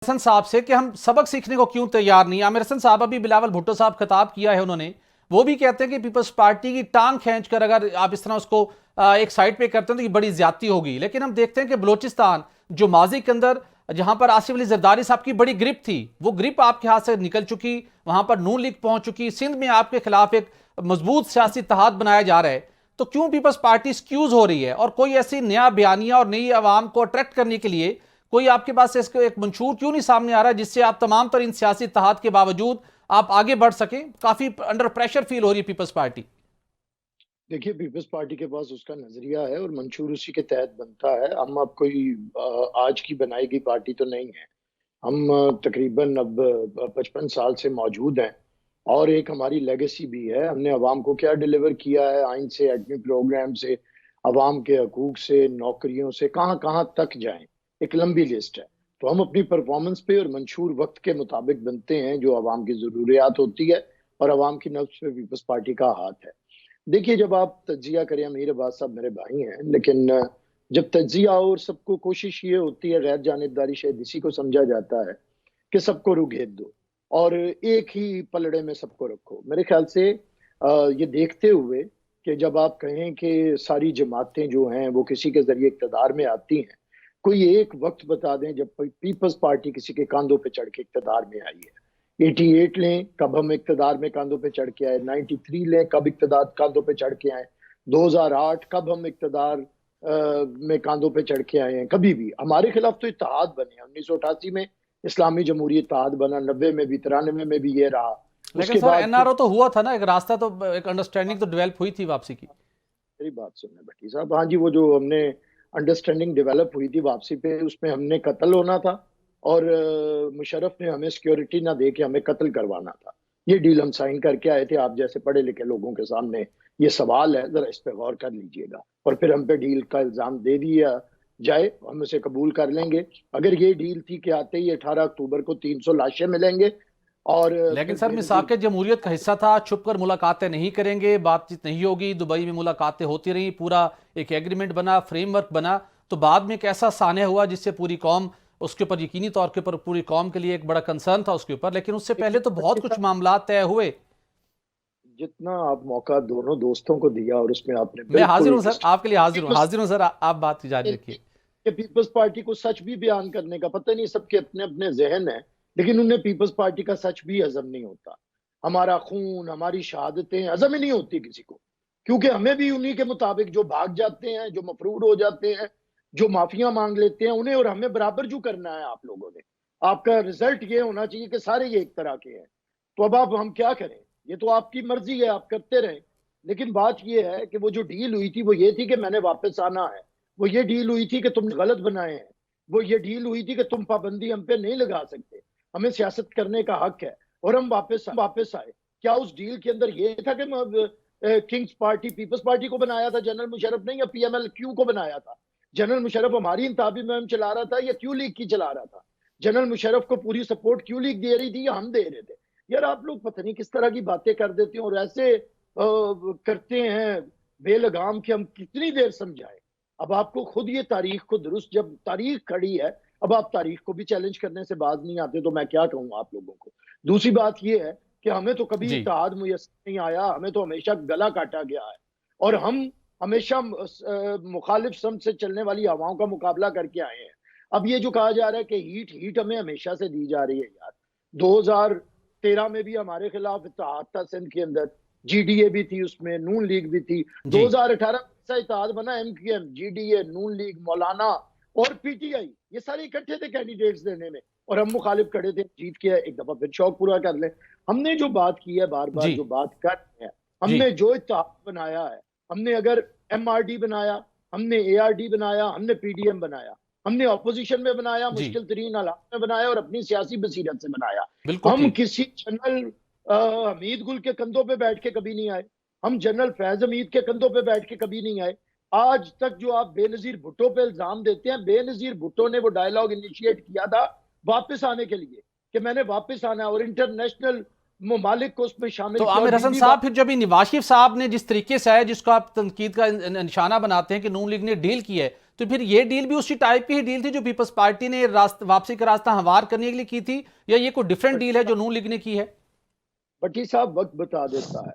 हसन साहब से कि हम सबक सीखने को क्यों तैयार नहीं। आमिर हसन साहब, अभी बिलावल भुट्टो साहब खिताब किया है उन्होंने, वो भी कहते हैं कि पीपल्स पार्टी की टांग खींचकर अगर आप इस तरह उसको एक साइड पे करते हैं तो ये बड़ी ज्यादती होगी। लेकिन हम देखते हैं कि बलोचिस्तान जो माजी के अंदर जहां पर आसिफ अली जरदारी साहब की बड़ी ग्रिप थी, वो ग्रिप आपके हाथ से निकल चुकी, वहां पर नून लीग पहुंच चुकी, सिंध में आपके खिलाफ एक मजबूत सियासी इत्तेहाद बनाया जा रहा है। तो क्यों पीपल्स पार्टी स्क्यूज हो रही है और कोई ऐसी नया बयानिया और नई आवाम को अट्रैक्ट करने के लिए कोई आपके पास इसका एक मंशूर क्यों नहीं सामने आ रहा है जिससे आप तमाम तर इन सियासी इत्तेहाद के बावजूद आप आगे बढ़ सकें? काफी अंडर प्रेशर फील हो रही है पीपल्स पार्टी। देखिए, पीपल्स पार्टी के पास उसका नजरिया है और मंशूर उसी के तहत बनता है। हम अब कोई आज की बनाई गई पार्टी तो नहीं है। हम तकरीबन अब 55 साल से मौजूद हैं और एक हमारी लेगेसी भी है। हमने अवाम को क्या डिलीवर किया है, आइन से, एडमी प्रोग्राम से, अवाम के हकूक से, नौकरियों से, कहाँ कहाँ तक जाएं, एक लंबी लिस्ट है। तो हम अपनी परफॉर्मेंस पे और मंशूर वक्त के मुताबिक बनते हैं जो अवाम की ज़रूरियात होती है और अवाम की नब्ज़ पे पीपल्स पार्टी का हाथ है। देखिए, जब आप तज्जिया करें, अमीर अब्बास साहब मेरे भाई हैं, लेकिन जब तज्जिया और सबको कोशिश ये होती है, गैर जानिबदारी शायद इसी को समझा जाता है कि सबको रुघेद दो और एक ही पलड़े में सबको रखो। मेरे ख्याल से ये देखते हुए कि जब आप कहें कि सारी जमातें जो हैं वो किसी के जरिए इक़्तिदार में आती हैं, कोई एक वक्त बता दें जब पीपल्स पार्टी किसी के कांधों पे चढ़ के इक़्तिदार में आई है। 88 लें, कब हम इक़्तिदार में कांधों पे चढ़ के आए। 93 लें, कब इक़्तिदार कांधों पे चढ़ के आए। 2008 कब हम इक़्तिदार में कांधों पे चढ़ के आए हैं। कभी भी हमारे खिलाफ तो इत्तेहाद बने। 1988 में इस्लामी जमहूरी इत्तेहाद बना, 90 में भी, 93 में भी ये रहा। लेकिन सर एनआरओ तो हुआ था ना, एक रास्ता तो, एक अंडरस्टैंडिंग तो डेवलप हुई थी वापसी की। मेरी बात सुनने भट्टी साहब, हाँ जी, वो जो हमने अंडरस्टैंडिंग डेवलप हुई थी वापसी पे, उसमें हमने कत्ल होना था और मुशर्रफ ने हमें सिक्योरिटी ना दे के हमें कत्ल करवाना था। ये डील हम साइन करके आए थे। आप जैसे पढ़े लिखे लोगों के सामने ये सवाल है, जरा इस पे गौर कर लीजिएगा और फिर हम पे डील का इल्जाम दे दिया जाए, हम उसे कबूल कर लेंगे। अगर ये डील थी कि आते ही 18 अक्टूबर को 300 लाशें मिलेंगे और लेकिन सर मिसाक जमहूरियत का हिस्सा था, छुपकर मुलाकातें नहीं करेंगे, बातचीत नहीं होगी, दुबई में मुलाकातें होती रही, पूरा एक एग्रीमेंट बना, फ्रेमवर्क बना, तो बाद में एक ऐसा सान्य हुआ जिससे पूरी कौम उसके ऊपर यकीनी तौर के ऊपर पूरी कौम के लिए एक बड़ा कंसर्न था उसके ऊपर। लेकिन उससे पहले तो बहुत कुछ मामला तय हुए। जितना आप मौका दोनों दोस्तों को दिया और उसमें आपने, मैं हाजिर हूं सर, आपके लिए हाजिर हूं सर, आप बात जारी रखिए। कि पीपल्स पार्टी को सच भी बयान करने का पता नहीं, सबके अपने अपने जहन है, लेकिन उन्हें पीपल्स पार्टी का सच भी हजम नहीं होता। हमारा खून, हमारी शहादतें हजम ही नहीं होती किसी को, क्योंकि हमें भी उन्हीं के मुताबिक जो भाग जाते हैं, जो मफरूर हो जाते हैं, जो माफिया मांग लेते हैं, उन्हें और हमें बराबर जो करना है। आप लोगों ने, आपका रिजल्ट ये होना चाहिए कि सारे ये एक तरह के हैं। तो अब आप हम क्या करें? ये तो आपकी मर्जी है, आप करते रहें। लेकिन बात ये है कि वो जो डील हुई थी वो ये थी कि मैंने वापस आना है। वो ये डील हुई थी कि तुमने गलत बनाए हैं। वो ये डील हुई थी कि तुम पाबंदी हम पे नहीं लगा सकते, हमें सियासत करने का हक है और हम वापस आए। क्या उस डील के अंदर ये था कि किंग्स पार्टी पीपल्स पार्टी को बनाया था जनरल मुशर्रफ ने, या पीएमएल क्यू को बनाया था? जनरल मुशर्रफ हमारी इंताबी में हम चला रहा था या क्यू लीग की चला रहा था? जनरल मुशर्रफ को पूरी सपोर्ट क्यू लीग दे रही थी या हम दे रहे थे? यार, आप लोग पता नहीं किस तरह की बातें कर देते हैं और ऐसे करते हैं बेलगाम कि हम कितनी देर समझाएं। अब आपको खुद ये तारीख को दुरुस्त, जब तारीख खड़ी है, अब आप तारीख को भी चैलेंज करने से बाज नहीं आते, तो मैं क्या कहूँ आप लोगों को। दूसरी बात ये है कि हमें तो कभी इत्तेहाद मुयस्सर नहीं आया, हमें तो हमेशा गला काटा गया है और हम हमेशा मुखालिफ समत से चलने वाली हवाओं का मुकाबला करके आए हैं। अब ये जो कहा जा रहा है कि हीट हमें हमेशा से दी जा रही है, यार 2013 में भी हमारे खिलाफ इत्तेहाद था सिंध के अंदर, जीडीए भी थी, उसमें नून लीग भी थी। 2018 इत्तेहाद बना, एमक्यूएम, जीडीए, नून लीग, मौलाना और पीटीआई, ये सारे इकट्ठे थे कैंडिडेट्स देने में और हम मुखालिफ खड़े थे। जीत के एक दफा फिर शौक पूरा कर ले। हमने जो बात की है, बार बार जो बात कर रहे हैं, हमने जो इत्तेहाद बनाया है, हमने अगर एमआरडी बनाया, हमने एआरडी बनाया, हमने पीडीएम बनाया, हमने ऑपोजिशन में बनाया, मुश्किल तरीन हालात में बनाया और अपनी सियासी बसीरत से बनाया। हम किसी जनरल हमीद गुल के कंधों पे बैठ के कभी नहीं आए, हम जनरल फैज हमीद के कंधों पे बैठ के कभी नहीं आए। आज तक जो आप बेनजीर भुट्टो पे इल्जाम देते हैं, बेनजीर भुट्टो ने वो डायलॉग इनिशिएट किया था वापस आने के लिए कि मैंने वापस आना और इंटरनेशनल ममालिक को उसमें शामिल। तो आमिर हसन साहब, फिर जब नवाज शरीफ साहब ने जिस तरीके से है, जिसको आप तनकीद का निशाना बनाते हैं कि नून लीग ने डील की है, تو پھر یہ ڈیل بھی اسی ٹائپ کی ہی ڈیل تھی جو پیپلز پارٹی نے واپسی کا راستہ ہموار کرنے کے لیے کی تھی، یا یہ کوئی ڈیفرنٹ ڈیل ہے جو نون لیگ نے کی ہے؟ بٹی صاحب وقت بتا دیتا ہے.